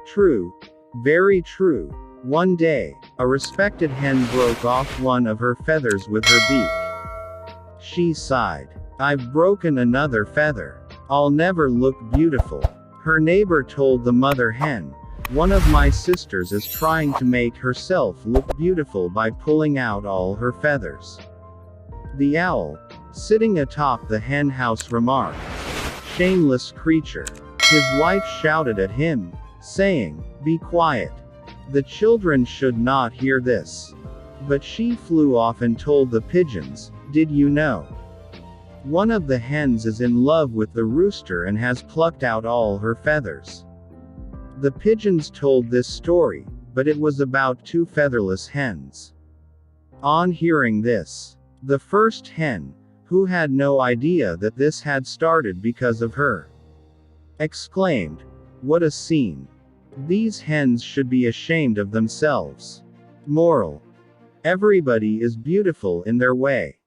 True, very true. One day, a respected hen broke off one of her feathers with her beak. She sighed. "I've broken another feather. I'll never look beautiful." Her neighbor told the mother hen, "One of my sisters is trying to make herself look beautiful by pulling out all her feathers." The owl, sitting atop the hen house, remarked, "Shameless creature." His wife shouted at him, saying, "Be quiet. The children should not hear this." But she flew off and told the pigeons, "Did you know? One of the hens is in love with the rooster and has plucked out all her feathers." The pigeons told this story, but it was about two featherless hens. On hearing this, the first hen, who had no idea that this had started because of her, exclaimed, "What a scene! These hens should be ashamed of themselves." Moral: everybody is beautiful in their way.